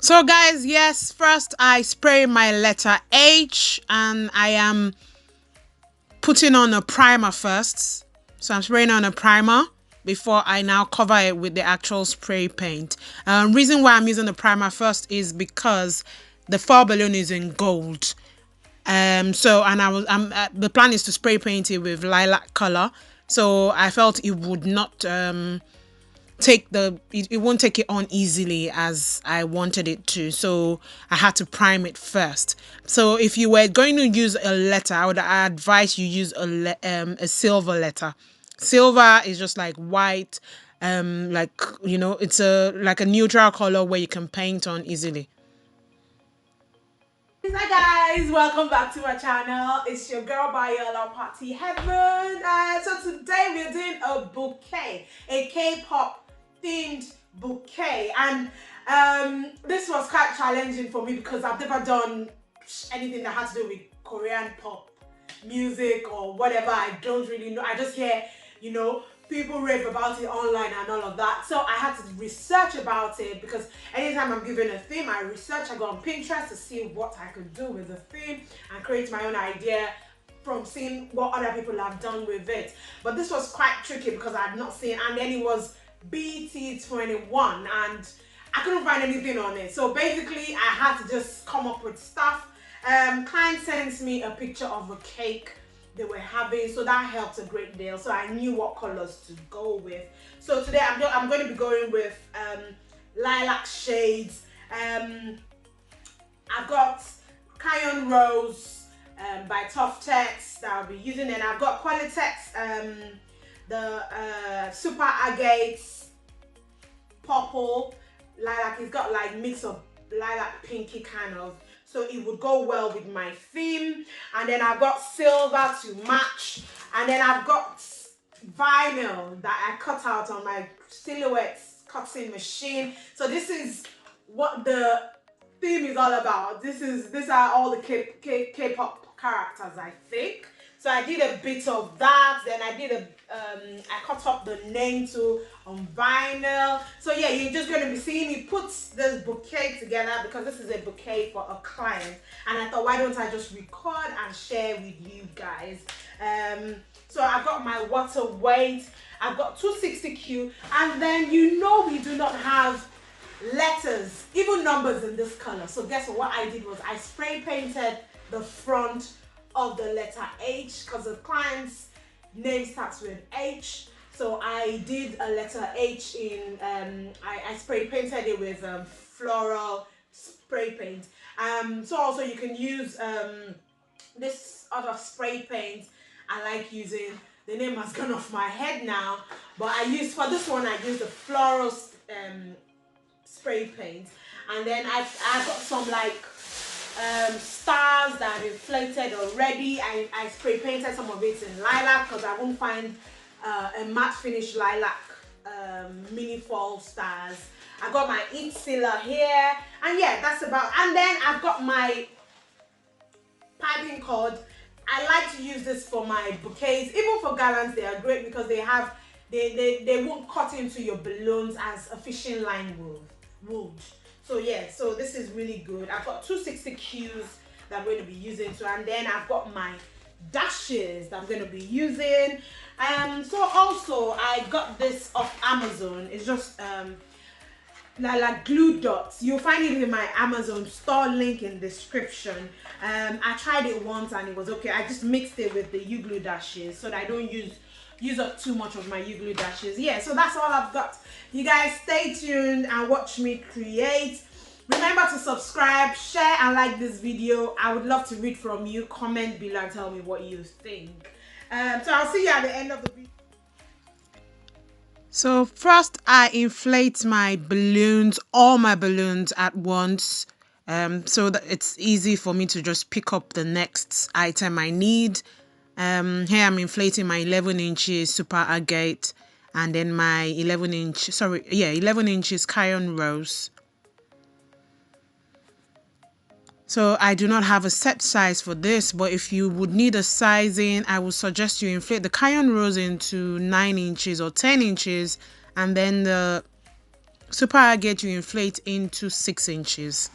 So guys, yes, first I spray my letter H and I am putting on a primer first. So I'm spraying on a primer before I now cover it with the actual spray paint. Reason why I'm using the primer first is because the flower balloon is in gold. So and the plan is to spray paint it with lilac color. So I felt it would not it won't take it on easily as I wanted it to, so I had to prime it first. So if you were going to use a letter, I would advise you use a silver letter. Silver is just like white, like it's like a neutral color where you can paint on easily. Hi guys, welcome back to my channel. It's your girl Bayola Party Heaven. So today we're doing a bouquet, a K-pop themed bouquet, and this was quite challenging for me because I've never done anything that had to do with Korean pop music or whatever. I don't really know. I just hear, people rave about it online and all of that. So I had to research about it because anytime I'm given a theme, I research. I go on Pinterest to see what I could do with the theme and create my own idea from seeing what other people have done with it. But this was quite tricky because I had not seen, and then it was BT21 and I couldn't find anything on it. So basically I had to just come up with stuff. Client sends me a picture of a cake they were having, so that helped a great deal. So I knew what colors to go with. So today I'm going to be going with lilac shades. I've got Canon Rose by Tuftex that I'll be using, and I've got Qualatex, the Super Agate purple lilac. It's got like mix of lilac pinky kind of, so it would go well with my theme. And then I've got silver to match, and then I've got vinyl that I cut out on my silhouettes cutting machine. So this is what the theme is all about. These are all the K-pop characters, I think. So I did a bit of that, then I cut up the name too on vinyl. So yeah, you're just going to be seeing me put this bouquet together because this is a bouquet for a client. And I thought, why don't I just record and share with you guys. So I've got my water weight, I've got 260Q, and then we do not have letters, even numbers in this color. So guess what I did was I spray painted the front of the letter H because the client's name starts with H. So I did a letter H in, I spray painted it with Floral spray paint. So also you can use this other spray paint. I like using, the name has gone off my head now, but for this one I used the Floral spray paint. And then I've got some like stars that I've inflated already. I spray painted some of it in lilac because I won't find a matte finish lilac mini fall stars. I got my ink sealer here, and yeah, that's about. And then I've got my piping cord. I like to use this for my bouquets, even for garlands. They are great because they won't cut into your balloons as a fishing line would. So yeah, so this is really good. I've got 260Qs that I'm going to be using too, and then I've got my dashes that I'm going to be using. So also I got this off Amazon. It's just like glue dots. You'll find it in my Amazon store, link in description. I tried it once and it was okay. I just mixed it with the U-glue dashes so that I don't use up too much of my U-glue dashes. Yeah, so that's all I've got. You guys stay tuned and watch me create. Remember to subscribe, share and like this video. I would love to read from you. Comment below and tell me what you think. So I'll see you at the end of the video. So first I inflate my balloons, all my balloons at once, so that it's easy for me to just pick up the next item I need. Here I'm inflating my 11 inches Super Agate and then my 11 inches Canon Rose. So I do not have a set size for this, but if you would need a sizing, I would suggest you inflate the Canon Rose into 9 inches or 10 inches, and then the super agate you inflate into 6 inches.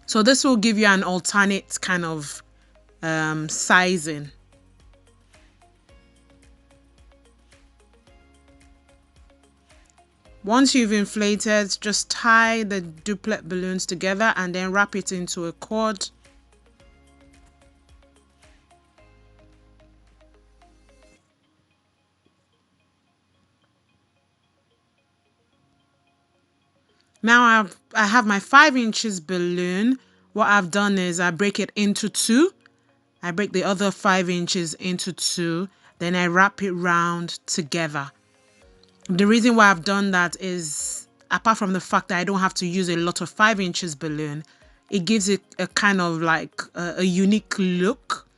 So this will give you an alternate kind of sizing. Once you've inflated, just tie the duplet balloons together and then wrap it into a cord. Now I have my 5 inches balloon. What I've done is I break it into 2. I break the other 5 inches into 2. Then I wrap it round together. The reason why I've done that is, apart from the fact that I don't have to use a lot of 5 inches balloon, it gives it a kind of like a unique look.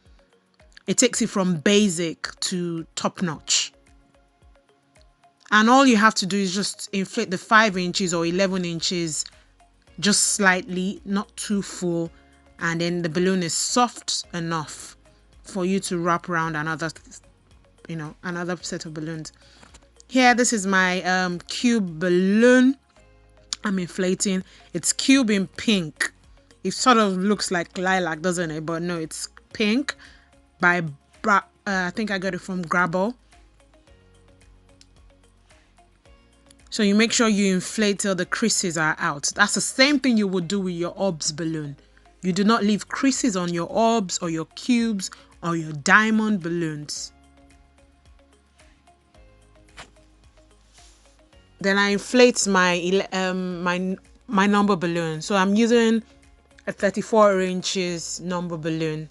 It takes it from basic to top notch. And all you have to do is just inflate the 5 inches or 11 inches just slightly, not too full, and then the balloon is soft enough for you to wrap around another set of balloons. Here, this is my cube balloon I'm inflating. It's cube in pink. It sort of looks like lilac, doesn't it? But no, it's pink by I think I got it from Grabble. So you make sure you inflate till the creases are out. That's the same thing you would do with your orbs balloon. You do not leave creases on your orbs or your cubes or your diamond balloons. Then I inflate my my number balloon. So I'm using a 34 inches number balloon.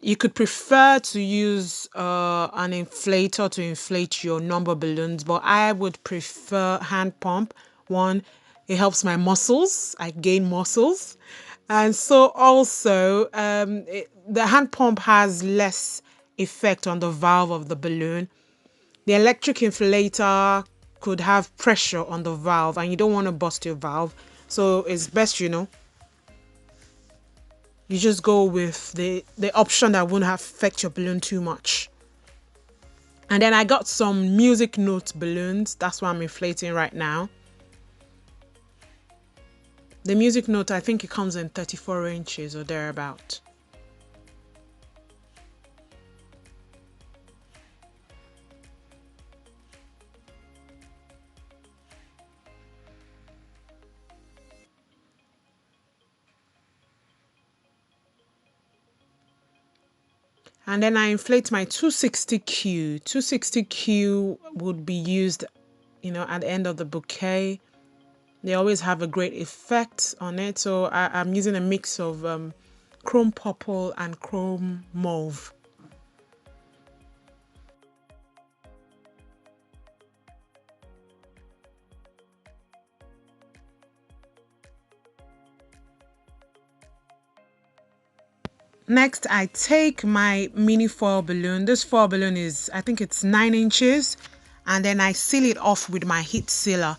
You could prefer to use an inflator to inflate your number balloons, but I would prefer hand pump. One, it helps my muscles. I gain muscles. And so also, the hand pump has less effect on the valve of the balloon. The electric inflator could have pressure on the valve, and you don't want to bust your valve. So it's best, you just go with the option that won't affect your balloon too much. And then I got some music note balloons. That's what I'm inflating right now. The music note, I think it comes in 34 inches or thereabout. And then I inflate my 260Q. 260Q would be used, at the end of the bouquet. They always have a great effect on it. So I'm using a mix of chrome purple and chrome mauve. Next, I take my mini foil balloon. This foil balloon is, I think it's 9 inches. And then I seal it off with my heat sealer.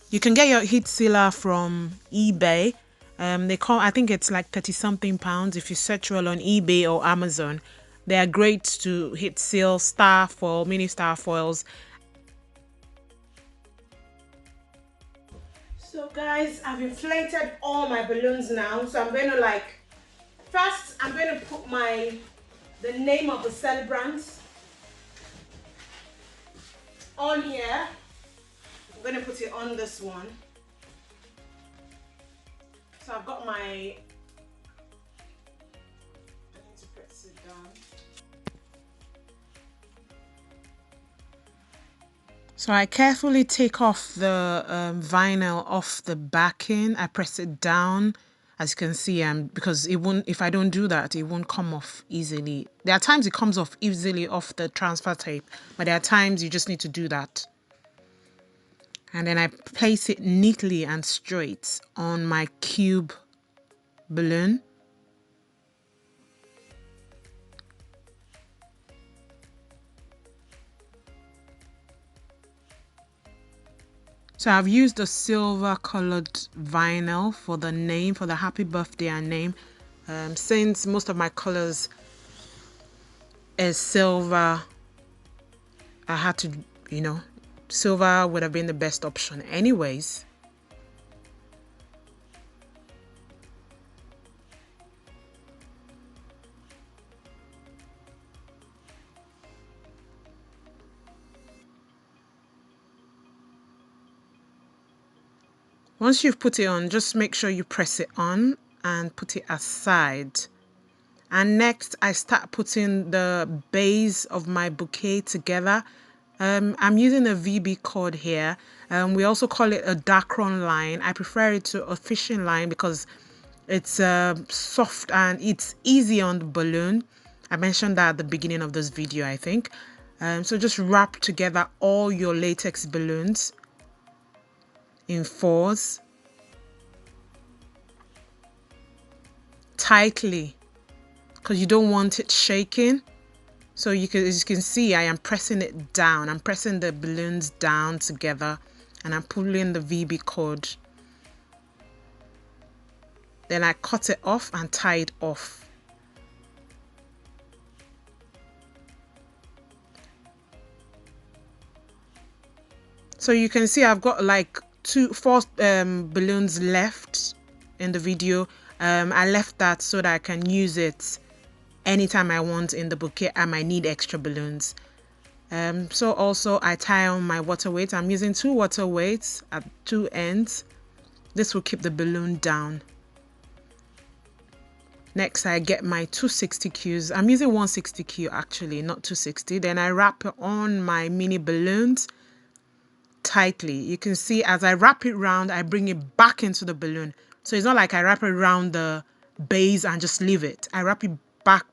You can get your heat sealer from eBay. I think it's like 30 something pounds if you search well on eBay or Amazon. They are great to heat seal star foil, mini star foils. So guys, I've inflated all my balloons now. So I'm going to first I'm going to put the name of the celebrants on here. I'm going to put it on this one. So I've got I need to press it down. So I carefully take off the vinyl off the backing. I press it down, as you can see, because it won't. If I don't do that, it won't come off easily. There are times it comes off easily off the transfer tape, but there are times you just need to do that. And then I place it neatly and straight on my cube balloon. So I've used a silver colored vinyl for the name, for the happy birthday and name. Since most of my colors is silver, I had to, you know, silver would have been the best option anyways. Once you've put it on, just make sure you press it on and put it aside. And next, I start putting the base of my bouquet together. I'm using a VB cord here. We also call it a darkron line. I prefer it to a fishing line because it's soft and it's easy on the balloon. I mentioned that at the beginning of this video, I think. So just wrap together all your latex balloons in fours tightly because you don't want it shaking. So as you can see, I am pressing it down. I'm pressing the balloons down together and I'm pulling the VB cord. Then I cut it off and tie it off. So you can see I've got like four balloons left in the video. I left that so that I can use it anytime I want in the bouquet. I might need extra balloons. So also I tie on my water weights. I'm using 2 water weights at 2 ends. This will keep the balloon down. Next, I get my 260Qs. I'm using 160Q actually, not 260. Then I wrap it on my mini balloons tightly. You can see as I wrap it round, I bring it back into the balloon. So it's not like I wrap it around the base and just leave it. I wrap it back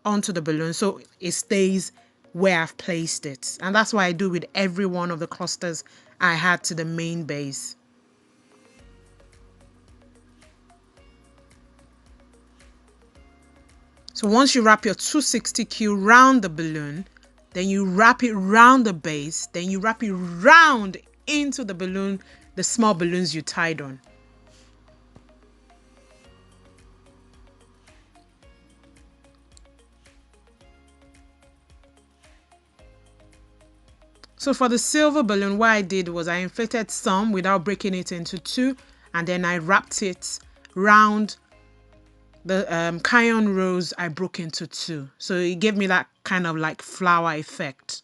onto the balloon so it stays where I've placed it. And that's what I do with every one of the clusters I had to the main base. So once you wrap your 260Q round the balloon, then you wrap it round the base, then you wrap it round into the balloon, the small balloons you tied on. So for the silver balloon, what I did was I inflated some without breaking it into 2, and then I wrapped it round the Canon Rose I broke into 2. So it gave me that kind of like flower effect.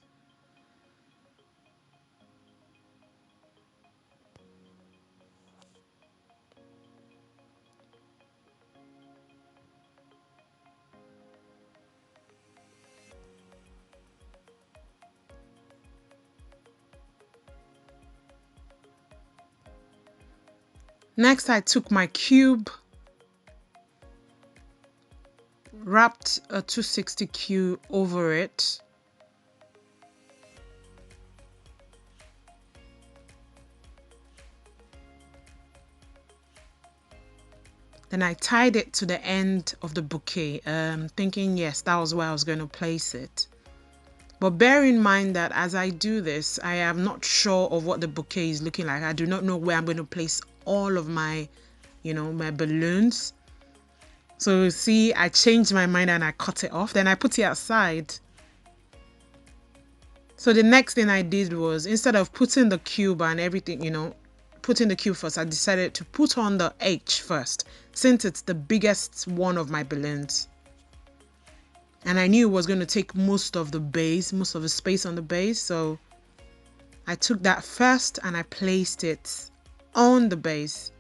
Next, I took my cube, wrapped a 260Q over it. Then I tied it to the end of the bouquet, thinking, yes, that was where I was going to place it. But bear in mind that as I do this, I am not sure of what the bouquet is looking like. I do not know where I'm going to place all of my, my balloons. So see, I changed my mind and I cut it off. Then I put it aside. So the next thing I did was, instead of putting the cube and everything, putting the cube first, I decided to put on the H first, since it's the biggest one of my balloons. And I knew it was going to take most of the base, most of the space on the base. So I took that first and I placed it on the base.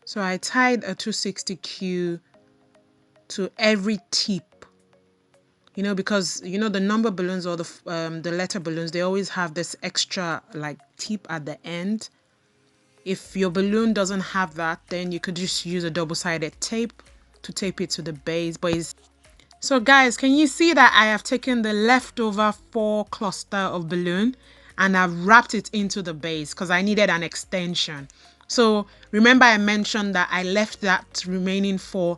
So I tied a 260Q to every tip. Because the number balloons or the letter balloons, they always have this extra like tip at the end. If your balloon doesn't have that, then you could just use a double-sided tape to tape it to the base. So guys, can you see that I have taken the leftover 4 cluster of balloon and I've wrapped it into the base because I needed an extension. So remember I mentioned that I left that remaining 4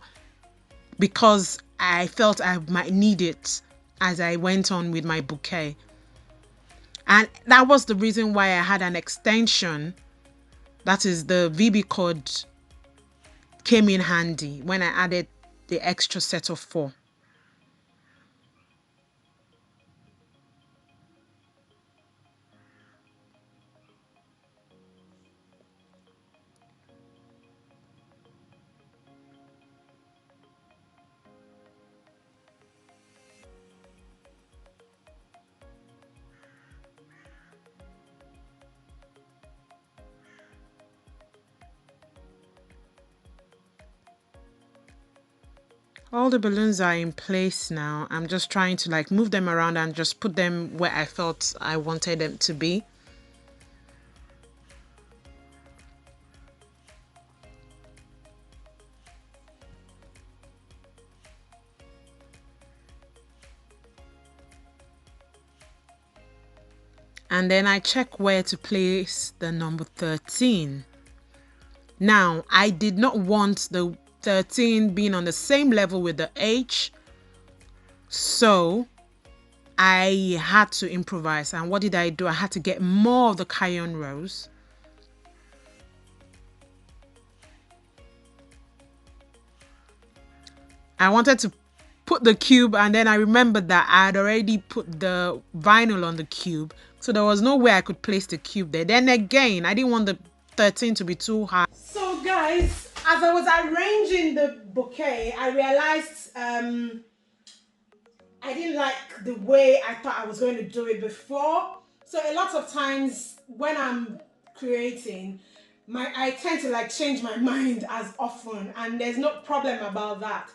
because I felt I might need it as I went on with my bouquet. And that was the reason why I had an extension That is, the VB cord came in handy when I added the extra set of 4. All the balloons are in place now. I'm just trying to like move them around and just put them where I felt I wanted them to be. And then I check where to place the number 13. Now, I did not want the 13 being on the same level with the H, so I had to improvise. And what did I do? I had to get more of the Canon Rose. I wanted to put the cube, and then I remembered that I had already put the vinyl on the cube, so there was no way I could place the cube there. Then again, I didn't want the 13 to be too high. So guys, as I was arranging the bouquet, I realized I didn't like the way I thought I was going to do it before. So a lot of times when I'm creating, I tend to like change my mind as often, and there's no problem about that.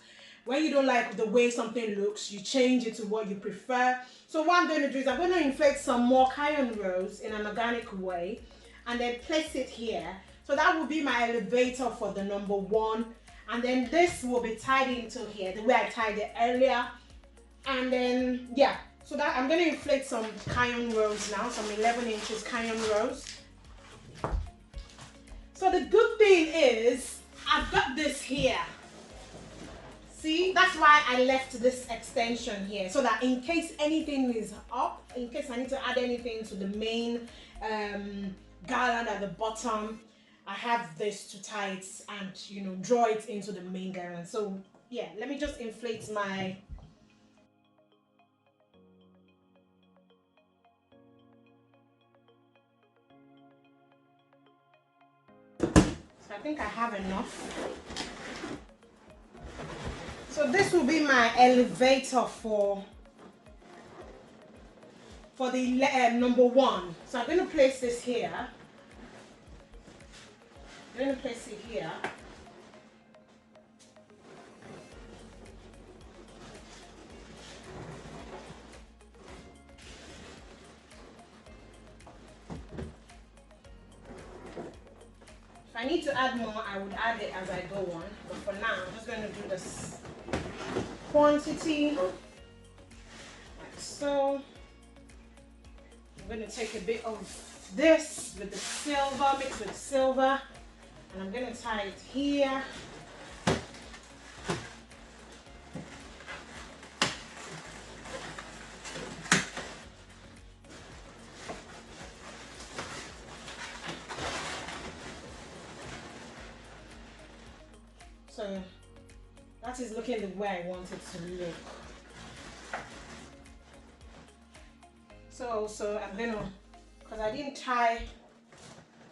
When you don't like the way something looks, you change it to what you prefer. So what I'm going to do is I'm going to inflate some more Canon Rose in an organic way and then place it here. So that will be my elevator for the number 1. And then this will be tied into here the way I tied it earlier. And then, yeah, so that I'm going to inflate some Canon Rose now, some 11 inches Canon Rose. So the good thing is I've got this here. See, that's why I left this extension here, so that in case anything is up, in case I need to add anything to the main garland at the bottom, I have this to tie it and, you know, draw it into the main garland. So yeah, let me just inflate my... So I think I have enough. So this will be my elevator for the number 1. So I'm going to place this here. I'm going to place it here. If I need to add more, I would add it as I go on. But for now, I'm just going to do this quantity, like so. I'm going to take a bit of this with the silver, mix with silver, and I'm going to tie it here. So that is looking the way I want it to look. So I'm gonna, because I didn't tie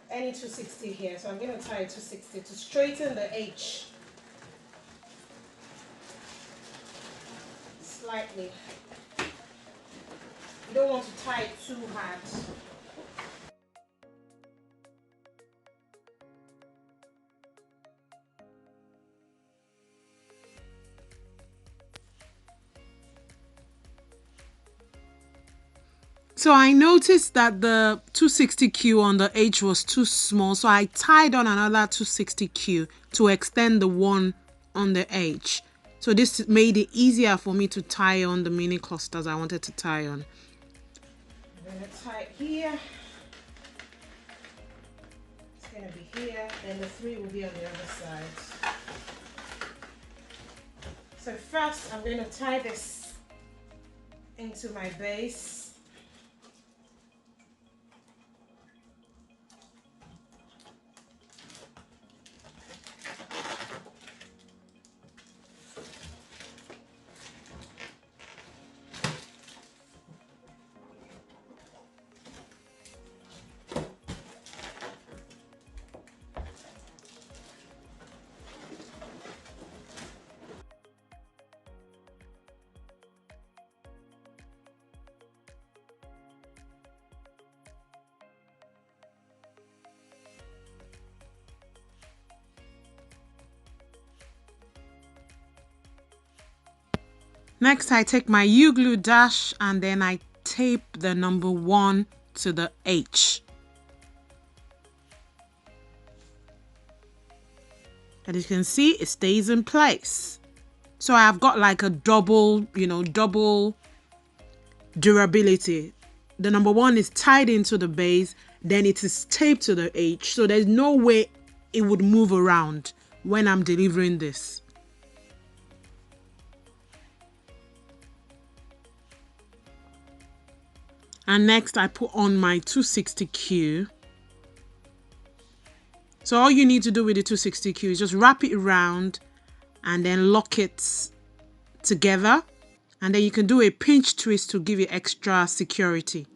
any 260 here, so I'm gonna tie 260 to straighten the H slightly. You don't want to tie it too hard. So I noticed that the 260Q on the H was too small, so I tied on another 260Q to extend the one on the H. So this made it easier for me to tie on the mini clusters I wanted to tie on. I'm going to tie it here. It's going to be here, then the 3 will be on the other side. So first I'm going to tie this into my base. Next, I take my U-glue dash and then I tape the number 1 to the H. And you can see it stays in place. So I've got like a double, double durability. The number 1 is tied into the base, then it is taped to the H. So there's no way it would move around when I'm delivering this. And next I put on my 260Q. So all you need to do with the 260Q is just wrap it around and then lock it together. And then you can do a pinch twist to give you extra security.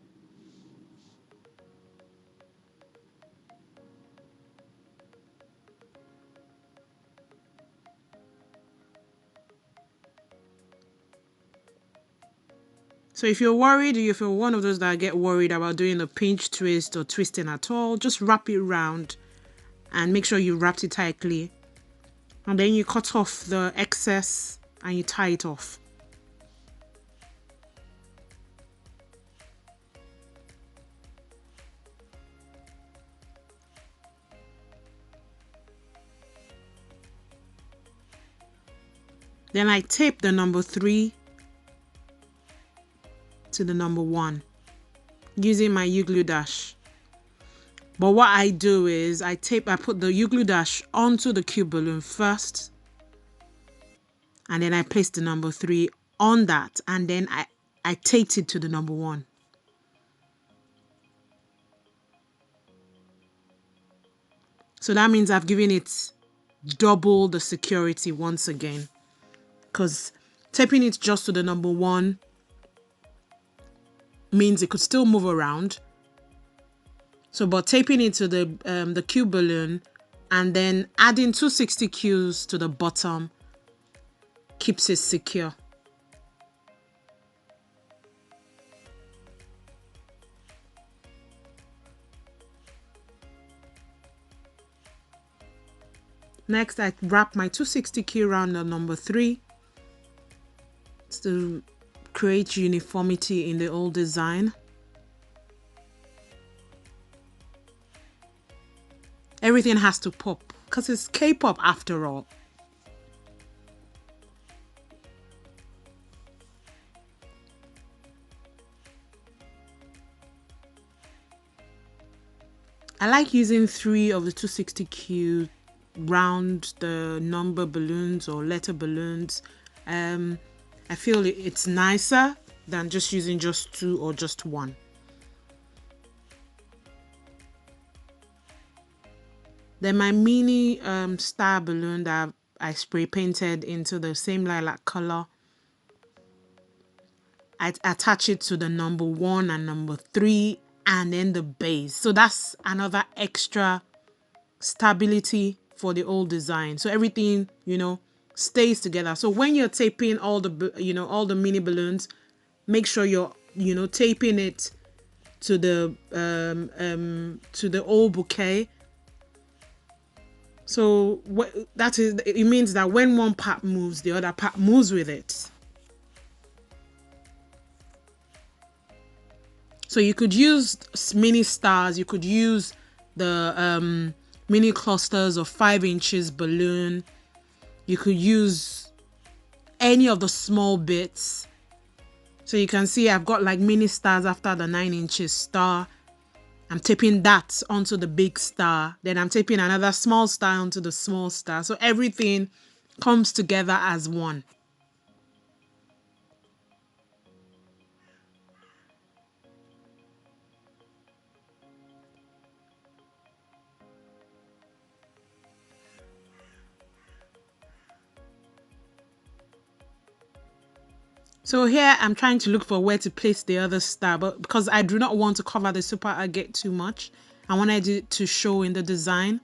So if you're worried, or if you're one of those that get worried about doing a pinch twist or twisting at all, just wrap it around and make sure you wrapped it tightly. And then you cut off the excess and you tie it off. Then I tape the number 3 to the number 1 using my U-glue dash. But what I do is I put the U-glue dash onto the cube balloon first, and then I place the number 3 on that, and then I taped it to the number 1. So that means I've given it double the security once again, because taping it just to the number 1 means it could still move around. So, but taping it to the cube balloon and then adding 260Qs to the bottom keeps it secure. Next, I wrap my 260Q around the number 3 to create uniformity in the old design. Everything has to pop because it's K-pop after all. I like using 3 of the 260Q round the number balloons or letter balloons. I feel it's nicer than just using just 2 or just 1. Then my mini star balloon that I spray painted into the same lilac color, I attach it to the number 1 and number 3 and then the base. So that's another extra stability for the old design. So everything, stays together. So when you're taping all the, all the mini balloons, make sure you're, taping it to the old bouquet. So it means that when one part moves, the other part moves with it. So you could use mini stars, you could use the mini clusters of 5 inches balloon. You could use any of the small bits. So you can see I've got like mini stars after the 9 inches star. I'm taping that onto the big star. Then I'm taping another small star onto the small star. So everything comes together as one. So here I'm trying to look for where to place the other star, but because I do not want to cover the super agate too much, I wanted it to show in the design.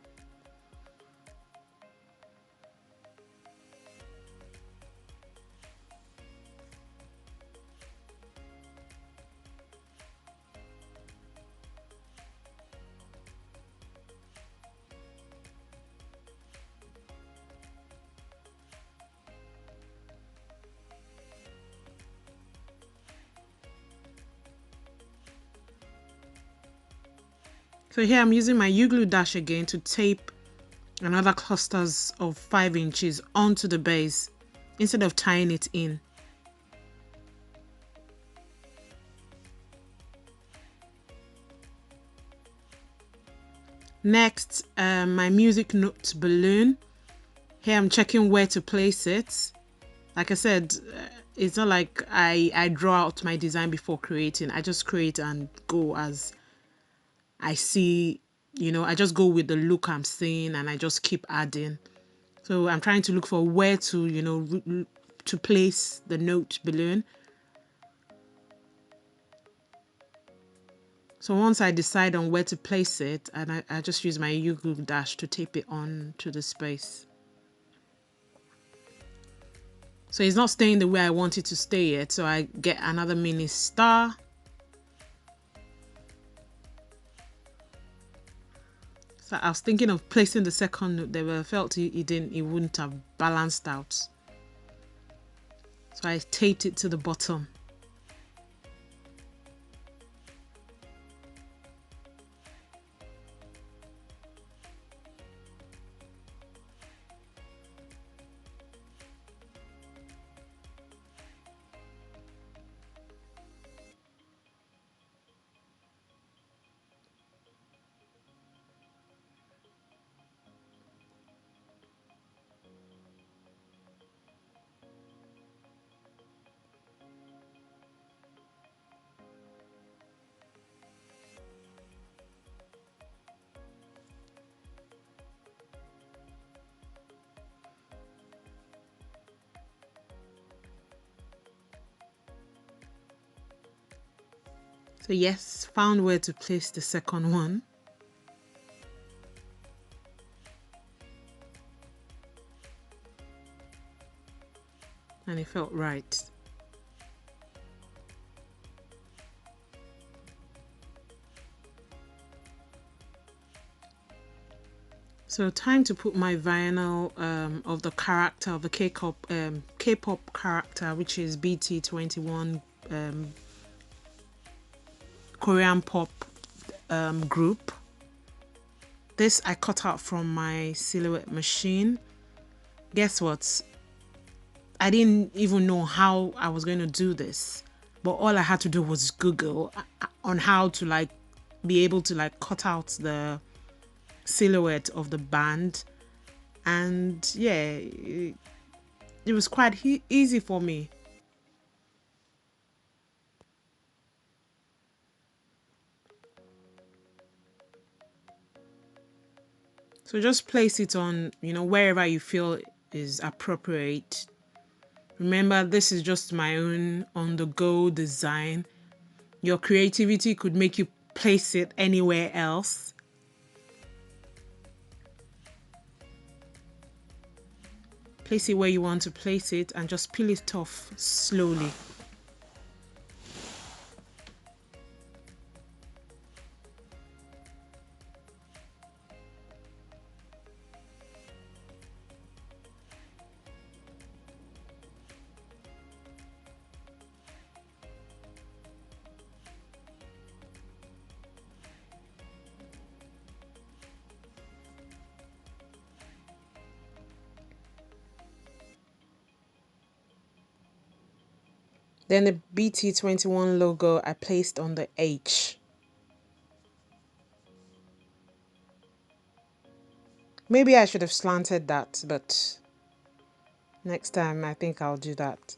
So here I'm using my U-glue dash again to tape another clusters of 5 inches onto the base instead of tying it in. Next, my music note balloon. Here I'm checking where to place it. Like I said, it's not like I draw out my design before creating. I just create and go as I see, I just go with the look I'm seeing and I just keep adding. So I'm trying to look for where to, to place the note balloon. So once I decide on where to place it, and I just use my U-glue dash to tape it on to the space. So it's not staying the way I want it to stay yet. So I get another mini star. So I was thinking of placing the second note there, but I felt it wouldn't have balanced out. So I taped it to the bottom. So yes, found where to place the second one. And it felt right. So time to put my vinyl of the character of the K-pop character, which is BT21 Korean pop group. This I cut out from my silhouette machine. Guess what? I didn't even know how I was going to do this, but all I had to do was Google on how to be able to cut out the silhouette of the band, and yeah, it was quite easy for me. So just place it on, wherever you feel is appropriate. Remember, this is just my own on-the-go design. Your creativity could make you place it anywhere else. Place it where you want to place it and just peel it off slowly. Then the BT21 logo I placed on the H. Maybe I should have slanted that, but next time I think I'll do that.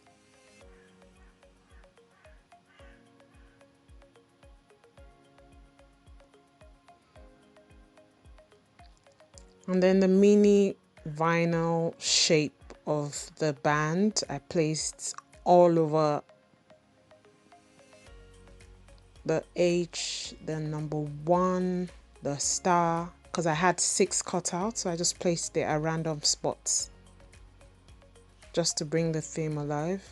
And then the mini vinyl shape of the band I placed all over the H, the number 1, the star, because I had 6 cut out, so I just placed it at random spots just to bring the theme alive.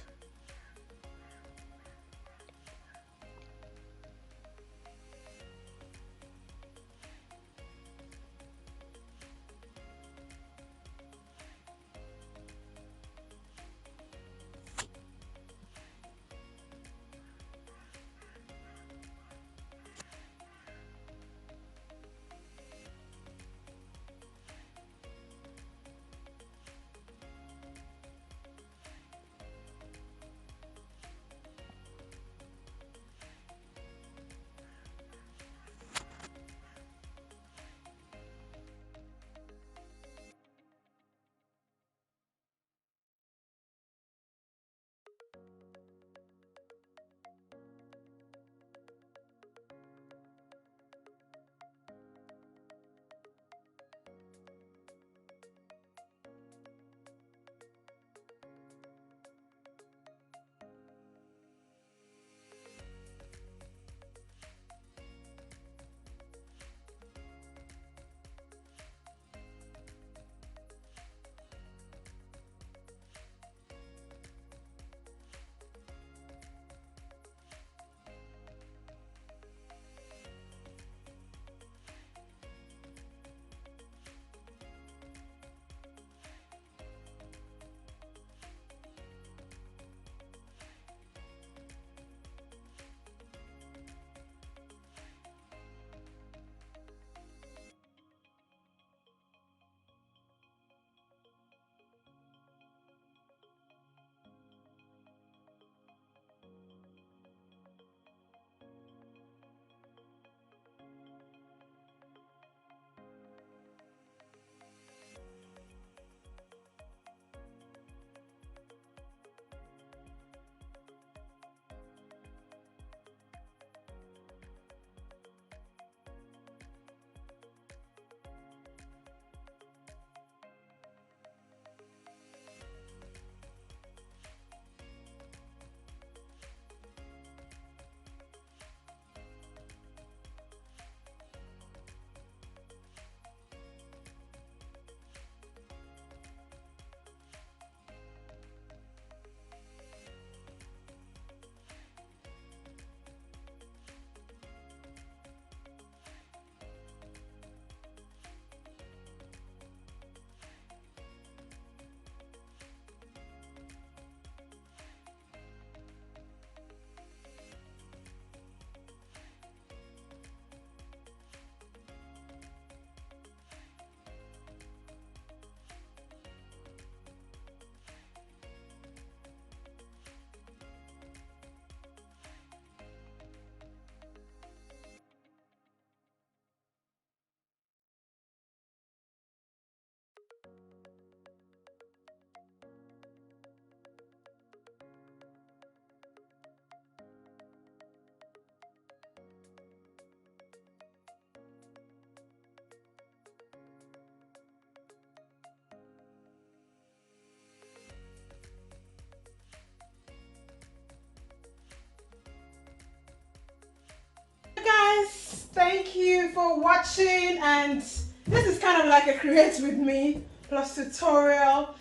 thank you for watching, and this is kind of like a create with me plus tutorial.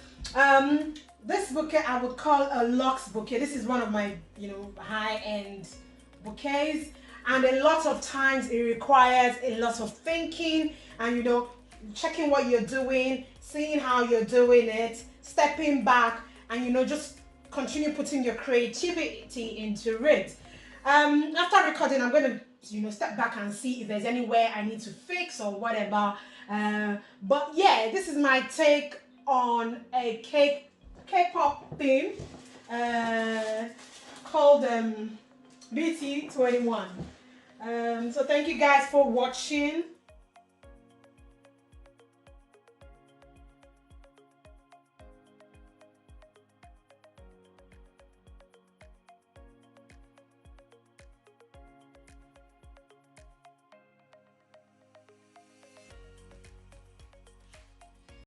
This bouquet I would call a luxe bouquet. This is one of my, high-end bouquets, and a lot of times it requires a lot of thinking and checking what you're doing, seeing how you're doing it, stepping back, and just continue putting your creativity into it. After recording, I'm going to step back and see if there's anywhere I need to fix or whatever. But yeah, this is my take on a K-pop theme called BT21. So thank you guys for watching.